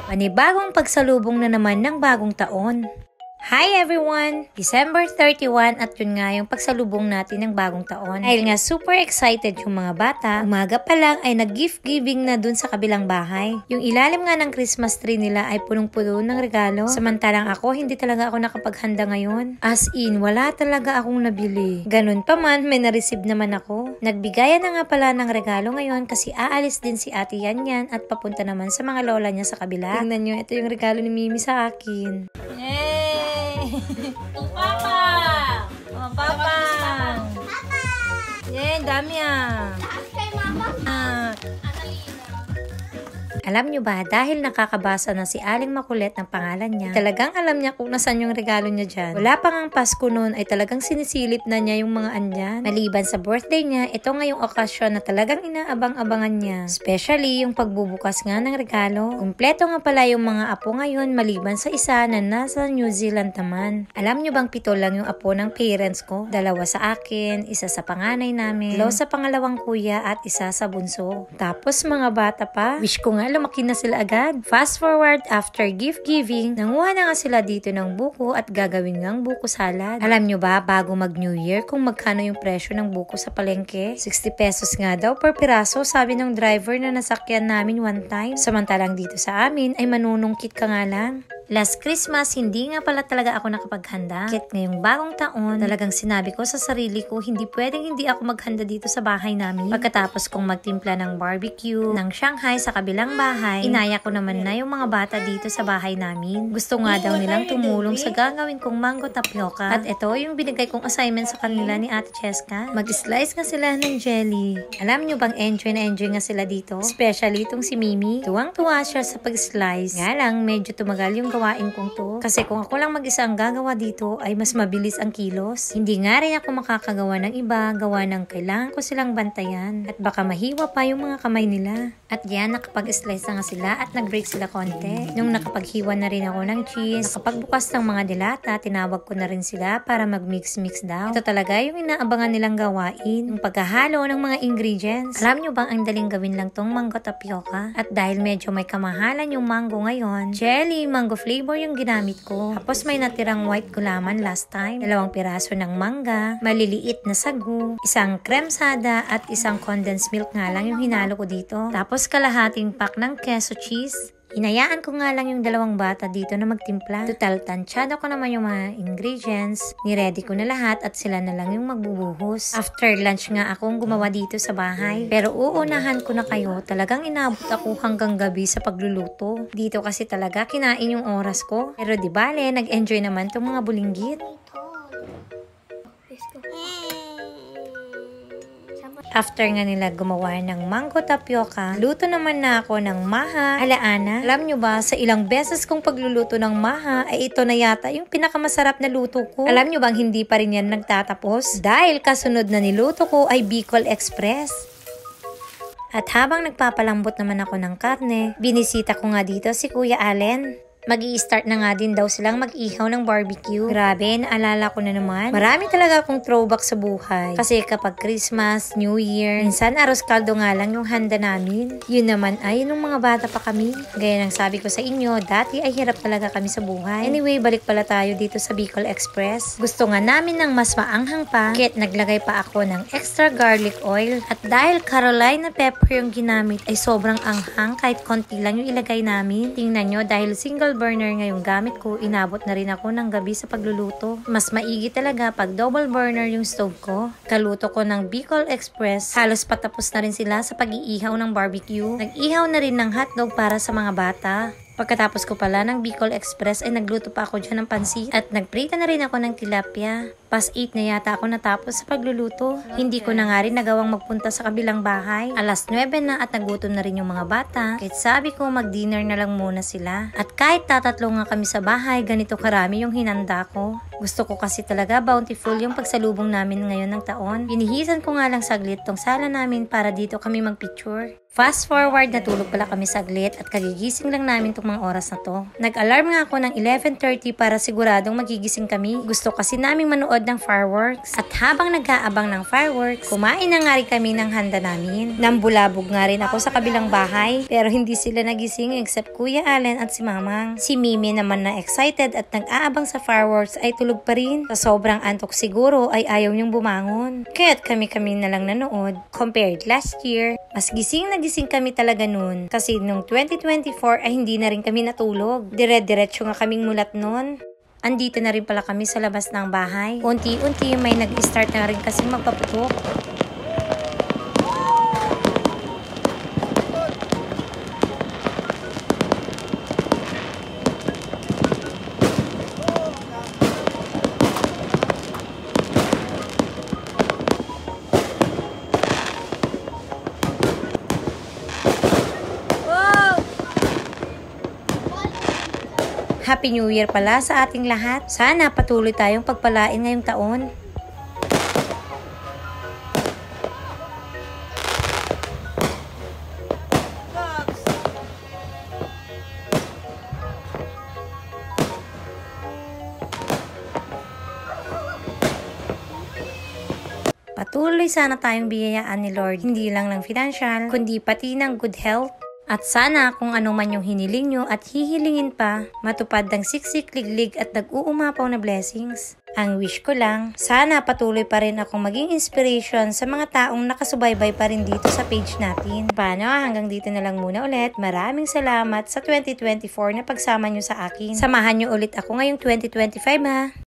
Panibagong pagsalubong na naman ng bagong taon. Hi everyone! December 31 at yun nga yung pagsalubong natin ng bagong taon. Dahil nga super excited yung mga bata, umaga pa lang ay nag-gift giving na dun sa kabilang bahay. Yung ilalim nga ng Christmas tree nila ay punong-puno ng regalo. Samantalang ako, hindi talaga ako nakapaghanda ngayon. As in, wala talaga akong nabili. Ganun pa man, may na-receive naman ako. Nagbigayan na nga pala ng regalo ngayon kasi aalis din si Ate Yan at papunta naman sa mga lola niya sa kabila. Tingnan nyo, ito yung regalo ni Mimi sa akin. Yay! Ang papa! Ang papa! Papa! Yay, dami ah! Kay mama. Alam nyo ba, dahil nakakabasa na si Aling Makulit ng pangalan niya, talagang alam niya kung nasan yung regalo niya dyan. Wala pa ngang Pasko noon ay talagang sinisilip na niya yung mga andyan. Maliban sa birthday niya, ito nga yung okasyon na talagang inaabang-abangan niya. Especially yung pagbubukas nga ng regalo. Kumpleto nga pala yung mga apo ngayon maliban sa isa na nasa New Zealand naman. Alam nyo bang 7 lang yung apo ng parents ko? 2 sa akin, 1 sa panganay namin, 2 sa pangalawang kuya at 1 sa bunso. Tapos mga bata pa, wish ko nga lumaki na sila agad. Fast forward, after gift giving, nanguha na nga sila dito ng buko at gagawin ngang buko salad. Alam nyo ba, bago mag New Year, kung magkano yung presyo ng buko sa palengke? 60 pesos nga daw per piraso, sabi ng driver na nasakyan namin one time. Samantalang dito sa amin ay manunungkit ka nga lang. Last Christmas, hindi nga pala talaga ako nakapaghanda. Kahit ngayong bagong taon, talagang sinabi ko sa sarili ko, hindi pwedeng hindi ako maghanda dito sa bahay namin. Pagkatapos kong magtimpla ng barbecue, ng Shanghai sa kabilang bahay, inaya ko naman na yung mga bata dito sa bahay namin. Gusto nga daw nilang tumulong sa gagawin kong mango tapioca. At ito yung binigay kong assignment sa kanila ni Ate Cheska. Mag-slice nga sila ng jelly. Alam nyo bang enjoy na enjoy nga sila dito? Especially itong si Mimi. Tuwang-tuwa siya sa pag-slice. Nga lang, medyo tumagal yung gawain kong to. Kasi kung ako lang mag-isa ang gagawa dito, ay mas mabilis ang kilos. Hindi nga rin ako makakagawa ng iba, gawa ng kailangan ko silang bantayan. At baka mahiwa pa yung mga kamay nila. At yan, nakapag-slice na nga sila at nag-break sila konti. Nung nakapaghiwa na rin ako ng cheese, nakapagbukas ng mga dilata, tinawag ko na rin sila para mag-mix-mix daw. Ito talaga yung inaabangan nilang gawain, yung paghahalo ng mga ingredients. Alam nyo bang ang daling gawin lang tong mango tapioca? At dahil medyo may kamahalan yung mango ngayon, jelly, mango flavor yung ginamit ko. Tapos may natirang white gulaman last time, 2 piraso ng mangga, maliliit na sagu, 1 kremsada at 1 condensed milk nga lang yung hinalo ko dito. Tapos kalahating pack ng queso cheese. Hinayaan ko nga lang yung 2 bata dito na magtimpla. Total, tansyado ko naman yung mga ingredients. Niready ko na lahat at sila na lang yung magbubuhos. After lunch nga akong gumawa dito sa bahay. Pero uunahan ko na kayo, talagang inabot ako hanggang gabi sa pagluluto. Dito kasi talaga kinain yung oras ko. Pero di bale, nag-enjoy naman tong mga bulinggit. After nga nila gumawa ng mango tapioca, luto naman na ako ng maha alaana. Alam nyo ba, sa ilang beses kong pagluluto ng maha, ay ito na yata yung pinakamasarap na luto ko. Alam nyo bang hindi pa rin yan nagtatapos? Dahil kasunod na niluto ko ay Bicol Express. At habang nagpapalambot naman ako ng karne, binisita ko nga dito si Kuya Allen. Mag-i-start na nga din daw silang mag-ihaw ng barbecue. Grabe, naalala ko na naman. Marami talaga akong throwback sa buhay. Kasi kapag Christmas, New Year, minsan aros kaldo nga lang yung handa namin. Yun naman ay nung mga bata pa kami. Gaya ng sabi ko sa inyo, dati ay hirap talaga kami sa buhay. Anyway, balik pala tayo dito sa Bicol Express. Gusto nga namin ng mas maanghang pa, kaya't naglagay pa ako ng extra garlic oil. At dahil Carolina pepper yung ginamit, ay sobrang anghang kahit konti lang yung ilagay namin. Tingnan nyo, dahil single burner ngayong gamit ko, inabot na rin ako ng gabi sa pagluluto. Mas maigi talaga pag double burner yung stove ko. Kaluto ko ng Bicol Express, halos patapos na rin sila sa pag-iihaw ng barbecue. Nag-ihaw na rin ng hotdog para sa mga bata. Pagkatapos ko pala ng Bicol Express ay nagluto pa ako dyan ng pansit at nagprita na rin ako ng tilapia. Past 8 na yata ako natapos sa pagluluto. Hindi ko na nga rin nagawang magpunta sa kabilang bahay. Alas 9 na at nagutom na rin yung mga bata. Kahit sabi ko mag-dinner na lang muna sila. At kahit tatatlo nga kami sa bahay, ganito karami yung hinanda ko. Gusto ko kasi talaga bountiful yung pagsalubong namin ngayon ng taon. Binihisan ko nga lang saglit tong sala namin para dito kami magpicture. Fast forward, natulog pala kami saglit at kagigising lang namin tong mga oras na to. Nag-alarm nga ako ng 11:30 para siguradong magigising kami. Gusto kasi naming manood ng fireworks. At habang nag-aabang ng fireworks, kumain na nga rin kami ng handa namin. Nambulabog nga rin ako sa kabilang bahay, pero hindi sila nagising except Kuya Allen at si Mamang. Si Mimi naman na excited at nag-aabang sa fireworks ay tulog pa rin. Sa sobrang antok siguro ay ayaw niyong bumangon. Kaya't kami na lang nanood. Compared last year, mas gising kami talaga nun. Kasi nung 2024 ay hindi na rin kami natulog. Dire-diretso nga kaming mulat nun. Andito na rin pala kami sa labas ng bahay. Unti-unti may nag-start na rin kasi magpaputok. Happy New Year pala sa ating lahat. Sana patuloy tayong pagpalain ngayong taon. Patuloy sana tayong biyayaan ni Lord, hindi lang ng financial, kundi pati ng good health. At sana kung ano man yung hiniling nyo at hihilingin pa, matupad ng siksik, liglig at nag-uumapaw na blessings. Ang wish ko lang, sana patuloy pa rin akong maging inspiration sa mga taong nakasubaybay pa rin dito sa page natin. Paano? Hanggang dito na lang muna ulit. Maraming salamat sa 2024 na pagsama nyo sa akin. Samahan nyo ulit ako ngayong 2025 ha!